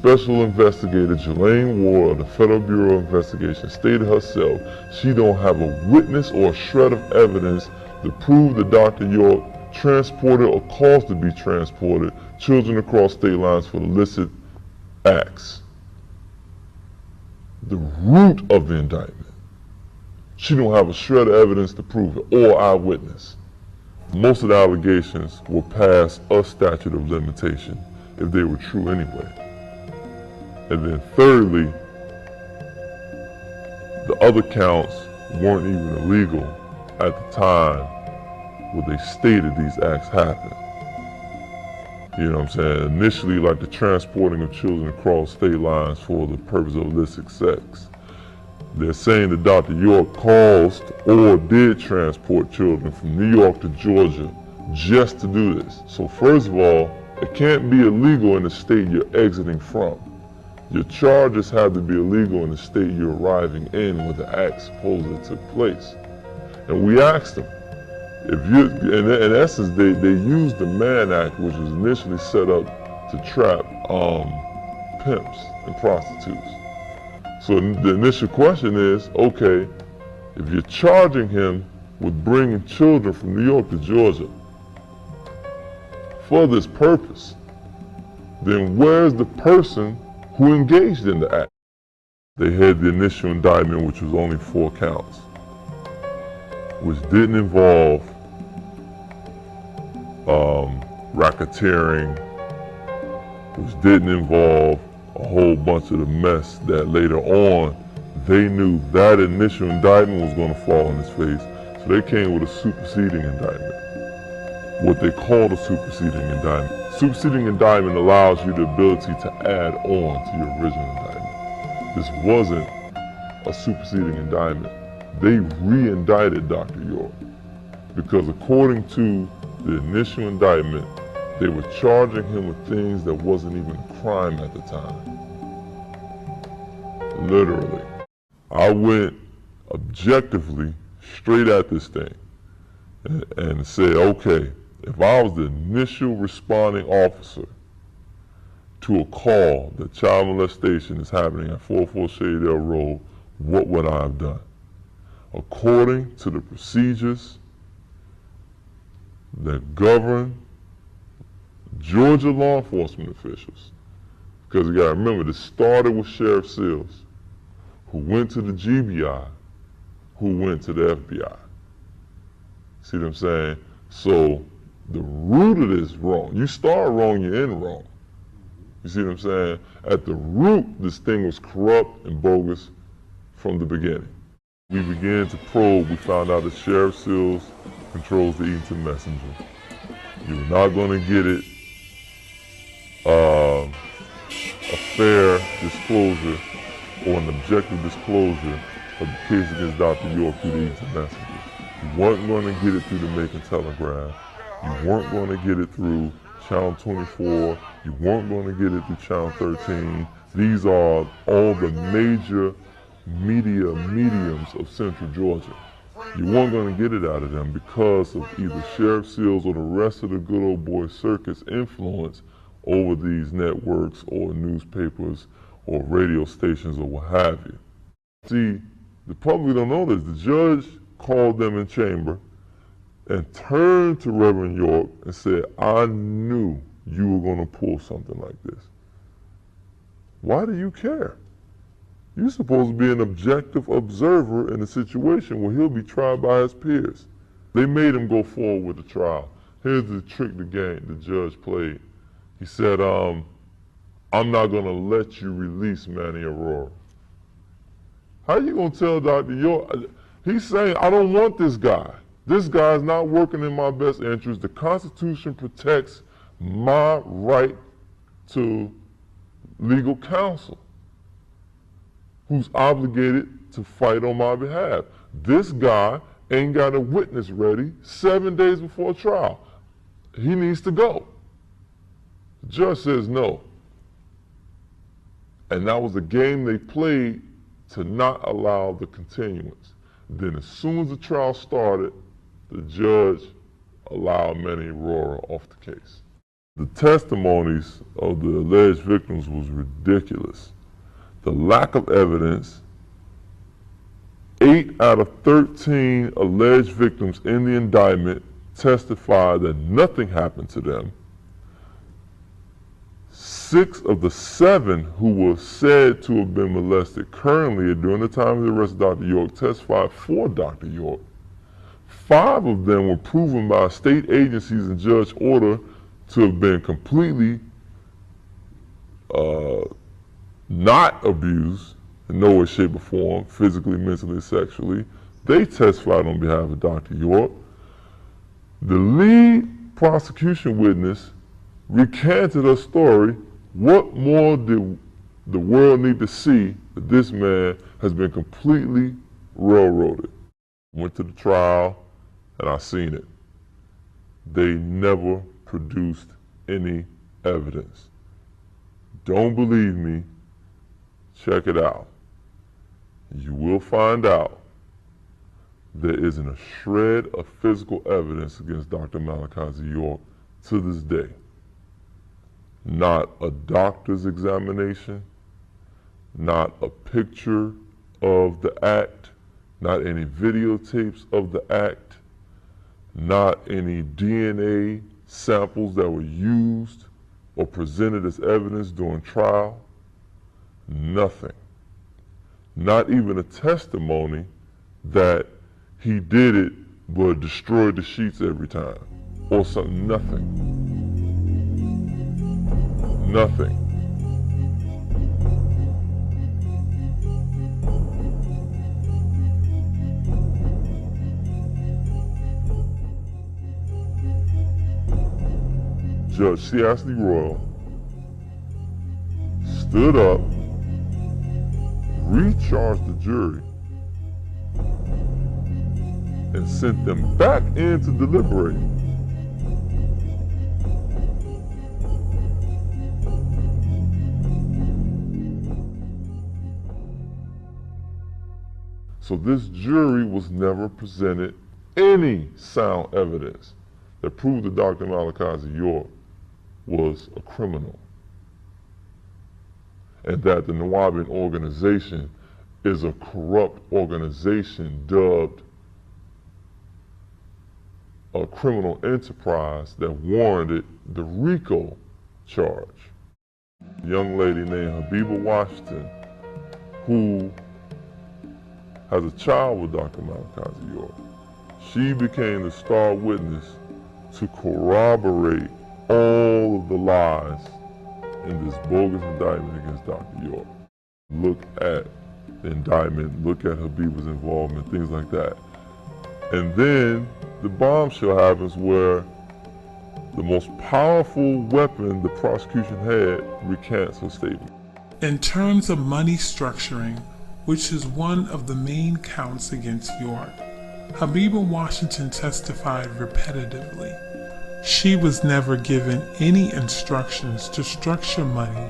Special Investigator Jelaine Ward of the Federal Bureau of Investigation stated herself she don't have a witness or a shred of evidence to prove that Dr. York transported or caused to be transported children across state lines for illicit acts. The root of the indictment. She don't have a shred of evidence to prove it, or eyewitness. Most of the allegations were past a statute of limitation if they were true anyway. And then thirdly, the other counts weren't even illegal at the time when they stated these acts happened. You know what I'm saying? Initially, like the transporting of children across state lines for the purpose of illicit sex. They're saying that Dr. York caused or did transport children from New York to Georgia just to do this. So first of all, it can't be illegal in the state you're exiting from. Your charges have to be illegal in the state you're arriving in where the act supposedly took place. And we asked them, if you, in essence, they used the Mann Act, which was initially set up to trap pimps and prostitutes. So the initial question is, okay, if you're charging him with bringing children from New York to Georgia for this purpose, then where's the person who engaged in the act? They had the initial indictment, which was only 4 counts, which didn't involve racketeering, which didn't involve a whole bunch of the mess that later on they knew that initial indictment was going to fall on his face, so they came with a superseding indictment, what they called a superseding indictment. Superseding indictment allows you the ability to add on to your original indictment. This wasn't a superseding indictment. They re-indicted Dr. York because according to the initial indictment, they were charging him with things that wasn't even a crime at the time. Literally. I went objectively straight at this thing and said, okay, if I was the initial responding officer to a call that child molestation is happening at 404 Shadydale Road, what would I have done? According to the procedures that govern Georgia law enforcement officials, because you gotta remember, this started with Sheriff Seals, who went to the GBI, who went to the FBI. See what I'm saying? So the root of this wrong. You start wrong, you end wrong. You see what I'm saying? At the root, this thing was corrupt and bogus from the beginning. We began to probe. We found out that Sheriff Seals controls the Eaton Messenger. You're not going to get it a fair disclosure or an objective disclosure of the case against Dr. York through the Eaton Messenger. You weren't going to get it through the Macon Telegraph. You weren't going to get it through Channel 24. You weren't going to get it through Channel 13. These are all the major media mediums of Central Georgia. You weren't going to get it out of them because of either Sheriff Seals or the rest of the good old boy circus influence over these networks or newspapers or radio stations or what have you. See, the public don't know this. The judge called them in chamber and turned to Reverend York and said, I knew you were going to pull something like this. Why do you care? You're supposed to be an objective observer in a situation where he'll be tried by his peers. They made him go forward with the trial. Here's the trick the judge played. He said, I'm not going to let you release Manny Aurora. How you going to tell Dr. York? He's saying, I don't want this guy. This guy's not working in my best interest. The Constitution protects my right to legal counsel, who's obligated to fight on my behalf. This guy ain't got a witness ready 7 days before trial. He needs to go. The judge says no. And that was the game they played to not allow the continuance. Then as soon as the trial started, the judge allowed Manny Aurora off the case. The testimonies of the alleged victims was ridiculous. The lack of evidence. 8 out of 13 alleged victims in the indictment testified that nothing happened to them. 6 of the 7 who were said to have been molested currently during the time of the arrest of Dr. York testified for Dr. York. 5 of them were proven by state agencies and judge order to have been completely not abused in no way, shape, or form, physically, mentally, sexually. They testified on behalf of Dr. York. The lead prosecution witness recanted her story. What more did the world need to see that this man has been completely railroaded? Went to the trial and I seen it. They never produced any evidence. Don't believe me? Check it out. You will find out there isn't a shred of physical evidence against Dr. Malachi Z. York to this day. Not a doctor's examination, not a picture of the act, not any videotapes of the act, not any DNA samples that were used or presented as evidence during trial. Nothing. Not even a testimony that he did it but destroyed the sheets every time or something. Nothing. Nothing. Judge C.S.D. Royal stood up, recharged the jury, and sent them back in to deliberate. So this jury was never presented any sound evidence that proved that Dr. Malachi Z. York was a criminal, and that the Nõūāɓiñ organization is a corrupt organization dubbed a criminal enterprise that warranted the RICO charge. A young lady named Habiba Washington, who has a child with Dr. Malachi Z. York, she became the star witness to corroborate all of the lies in this bogus indictment against Dr. York. Look at the indictment, look at Habiba's involvement, things like that. And then the bombshell happens where the most powerful weapon the prosecution had recants her statement. In terms of money structuring, which is one of the main counts against York, Habiba Washington testified repetitively. She was never given any instructions to structure money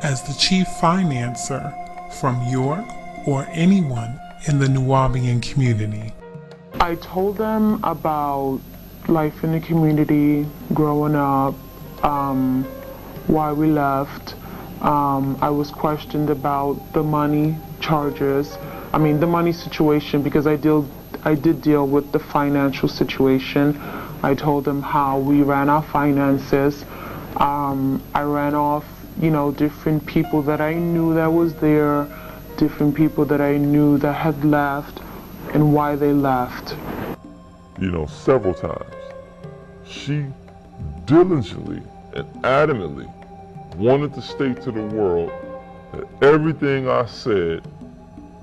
as the chief financer from York or anyone in the Nõūāɓiñ community. I told them about life in the community, growing up, why we left. I was questioned about the money charges, the money situation, because I did deal with the financial situation. I told them how we ran our finances. I ran off, different people that I knew that was there, different people that I knew that had left, and why they left. Several times, she diligently and adamantly wanted to state to the world that everything I said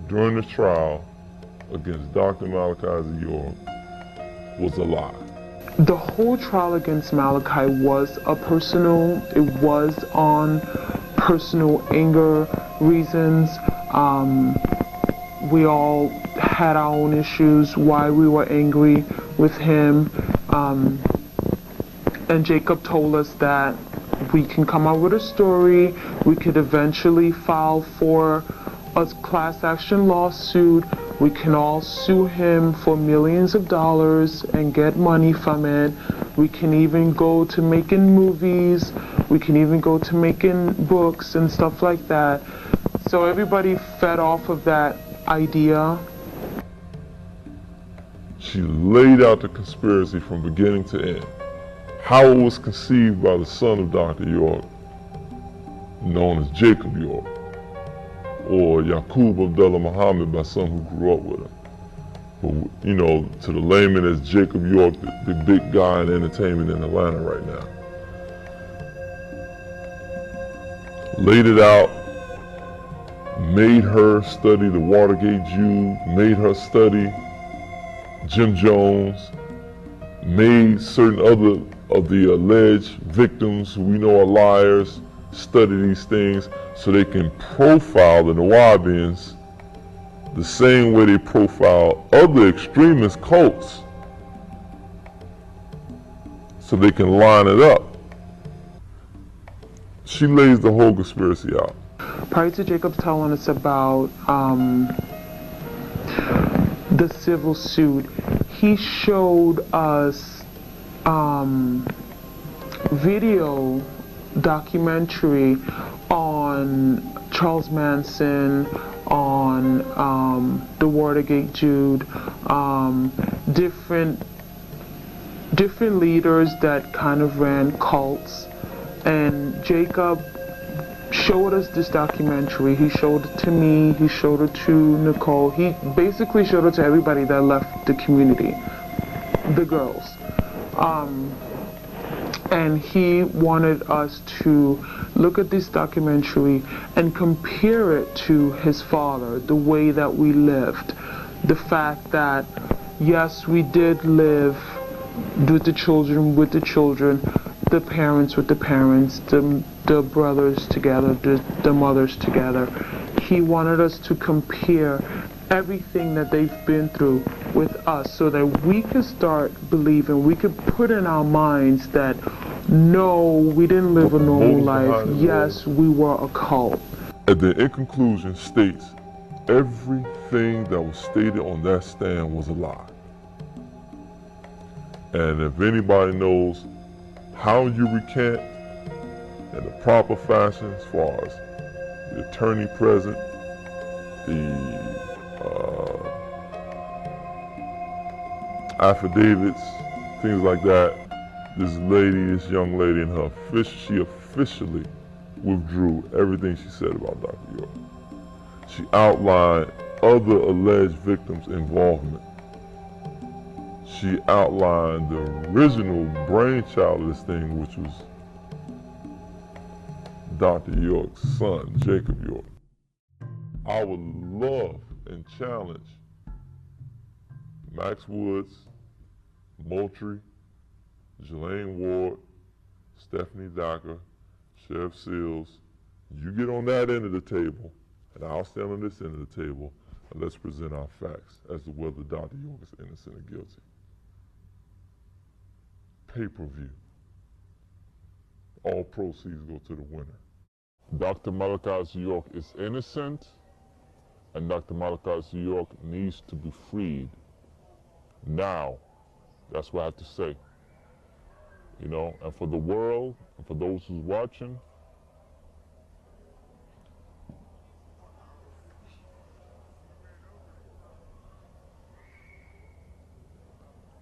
during the trial against Dr. Malachi Z. York was a lie. The whole trial against Malachi was it was on personal anger reasons. We all had our own issues, why we were angry with him. And Jacob told us that we can come up with a story, we could eventually file for a class action lawsuit, we can all sue him for millions of dollars and get money from it, We can even go to making movies. We can even go to making books and stuff like that. So everybody fed off of that idea. She laid out the conspiracy from beginning to end. How it was conceived by the son of Dr. York, known as Jacob York, or Yaqub Abdullah Muhammad by some who grew up with him. But, you know, to the layman as Jacob York, the big guy in entertainment in Atlanta right now. Laid it out, made her study the Watergate Jew, made her study Jim Jones, made certain other of the alleged victims who we know are liars study these things so they can profile the Nuwaubians the same way they profile other extremist cults so they can line it up. She lays the whole conspiracy out. Prior to Jacob telling us about the civil suit, he showed us video documentary on Charles Manson, on the Watergate Jew, different leaders that kind of ran cults. And Jacob showed us this documentary. He showed it to me, he showed it to Nicole. He basically showed it to everybody that left the community, the girls. And he wanted us to look at this documentary and compare it to his father, the way that we lived. The fact that, yes, we did live with the children, the parents with the parents, the brothers together, the mothers together. He wanted us to compare everything that they've been through with us so that we could start believing, we could put in our minds that no, we didn't live a normal life. Yes, we were a cult. And then in conclusion states, everything that was stated on that stand was a lie. And if anybody knows how you recant in the proper fashion as far as the attorney present, the affidavits, things like that, this young lady and her, she officially withdrew everything she said about Dr. York. She outlined other alleged victims' involvement. She outlined the original brainchild of this thing, which was Dr. York's son, Jacob York. I would love and challenge Max Woods, Moultrie, Jelaine Ward, Stephanie Dacker, Sheriff Seals. You get on that end of the table, and I'll stand on this end of the table, and let's present our facts as to whether Dr. York is innocent or guilty. Pay-per-view. All proceeds go to the winner. Dr. Malachi York is innocent, and Dr. Malachi York needs to be freed. Now, that's what I have to say. You know, and for the world, and for those who's watching,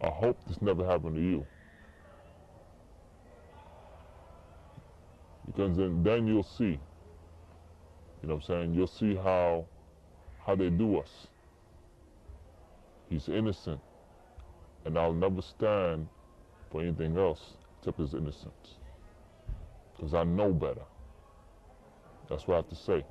I hope this never happened to you. Because then you'll see, you know what I'm saying? You'll see how they do us. He's innocent, and I'll never stand for anything else except his innocence. Because I know better. That's what I have to say.